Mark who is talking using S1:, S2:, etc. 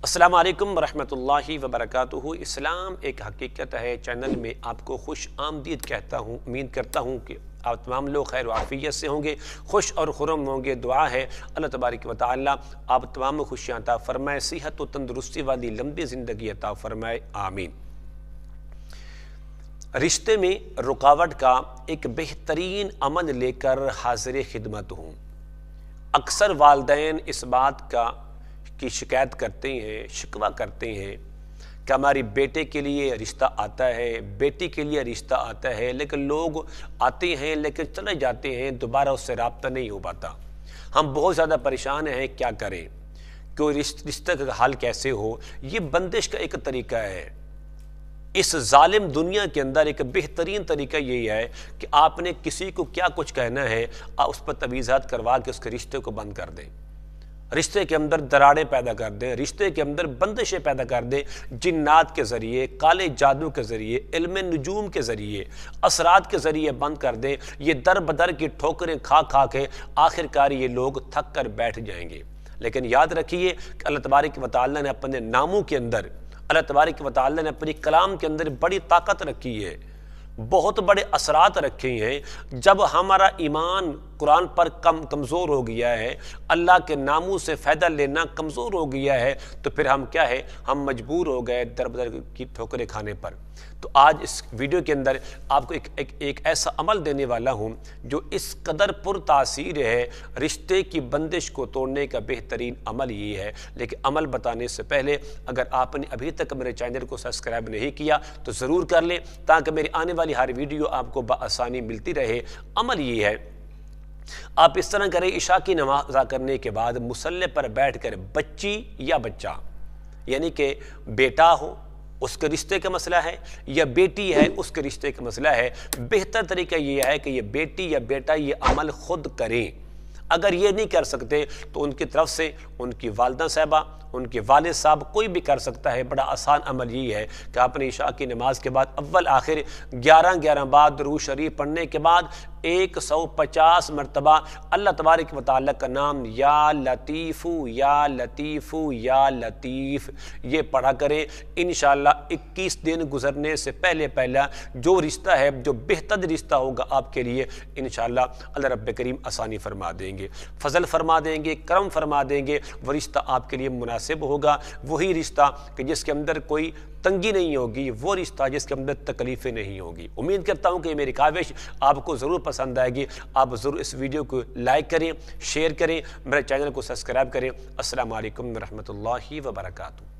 S1: السلام علیکم ورحمۃ اللہ وبرکاتہ۔ اسلام ایک حقیقت ہے چینل میں آپ کو خوش آمدید کہتا ہوں۔ امید کرتا ہوں کہ آپ تمام لوگ خیر و عافیت سے ہوں گے، خوش اور خرم ہوں گے۔ دعا ہے اللہ تبارک و تعالی آپ تمام خوشیاں عطا فرمائے، صحت و تندرستی والی لمبی زندگی عطا فرمائے، آمین۔ رشتے میں رکاوٹ کا ایک بہترین عمل لے کر حاضر خدمت ہوں۔ اکثر والدین اس بات کی شکایت کرتے ہیں، شکوہ کرتے ہیں کہ ہماری بیٹے کے لیے رشتہ آتا ہے، بیٹی کے لیے رشتہ آتا ہے، لیکن لوگ آتے ہیں لیکن چلے جاتے ہیں، دوبارہ اس سے رابطہ نہیں ہو پاتا۔ ہم بہت زیادہ پریشان ہیں، کیا کریں؟ کہ رشتہ کا حال کیسے ہو؟ یہ بندش کا ایک طریقہ ہے۔ اس ظالم دنیا کے اندر ایک بہترین طریقہ یہی ہے کہ آپ نے کسی کو کیا کچھ کہنا ہے، آپ اس پر تبیزات کروا کے اس کے رشتے کو بند کر دیں، رشتے کے اندر دراڑیں پیدا کر دیں، رشتے کے اندر بندشیں پیدا کر دیں، جنات کے ذریعے، کالے جادو کے ذریعے، علم نجوم کے ذریعے، اثرات کے ذریعے بند کر دیں۔ یہ در بدر کی ٹھوکریں کھا کھا کے آخر کار یہ لوگ تھک کر بیٹھ جائیں گے۔ لیکن یاد رکھیے کہ اللہ تبارک و تعالیٰ نے اپنے ناموں کے اندر، اللہ تبارک و تعالیٰ نے اپنی کلام کے اندر بڑی طاقت رکھی ہے، بہت بڑے اثرات رکھے ہیں۔ جب ہمارا ایمان قرآن پر کمزور ہو گیا ہے، اللہ کے ناموں سے فائدہ لینا کمزور ہو گیا ہے، تو پھر ہم کیا ہے، ہم مجبور ہو گئے در بدر کی ٹھوکریں کھانے پر۔ تو آج اس ویڈیو کے اندر آپ کو ایک ایسا عمل دینے والا ہوں جو اس قدر پر تاثیر ہے۔ رشتے کی بندش کو توڑنے کا بہترین عمل یہ ہے۔ لیکن عمل بتانے سے پہلے اگر آپ نے ابھی تک میرے چینل کو سبسکرائب نہیں کیا تو ضرور کر لیں، تاکہ میری آنے والی ہر ویڈیو آپ کو بآسانی ملتی رہے۔ عمل یہ ہے، آپ اس طرح کریں، عشاء کی نماز ادا کرنے کے بعد مصلی پر بیٹھ کر بچی یا بچہ، یعنی کہ بیٹا ہو اس کے رشتے کا مسئلہ ہے، یا بیٹی ہے اس کے رشتے کا مسئلہ ہے، بہتر طریقہ یہ ہے کہ یہ بیٹی یا بیٹا یہ عمل خود کریں۔ اگر یہ نہیں کر سکتے تو ان کی طرف سے ان کی والدہ صاحبہ، ان کے والد صاحب، کوئی بھی کر سکتا ہے۔ بڑا آسان عمل یہ ہے کہ آپ نے عشاء کی نماز کے بعد اول آخر 11 بار درود شریف پڑھنے کے بعد 150 مرتبہ اللہ تبارک و تعالیٰ کا نام یا لطیف یا لطیف یا لطیف یہ پڑھا کریں۔ انشاءاللہ 21 دن گزرنے سے پہلا جو رشتہ ہے، جو بہتر رشتہ ہوگا آپ کے لیے، انشاءاللہ اللہ رب کریم آسانی فرما دیں گے، فضل فرما دیں گے، کرم فرما دیں گے۔ وہ رشتہ آپ کے لیے مناسب ہوگا، وہی رشتہ کہ جس کے اندر کوئی تنگی نہیں ہوگی، وہ رشتہ جس کے اندر تکلیفیں نہیں ہوگی۔ امید کرتا ہوں کہ میری کاوش آپ کو ضرور پسند آئے گی۔ آپ ضرور اس ویڈیو کو لائک کریں، شیئر کریں، میرے چینل کو سبسکرائب کریں۔ السلام علیکم ورحمۃ اللہ وبرکاتہ۔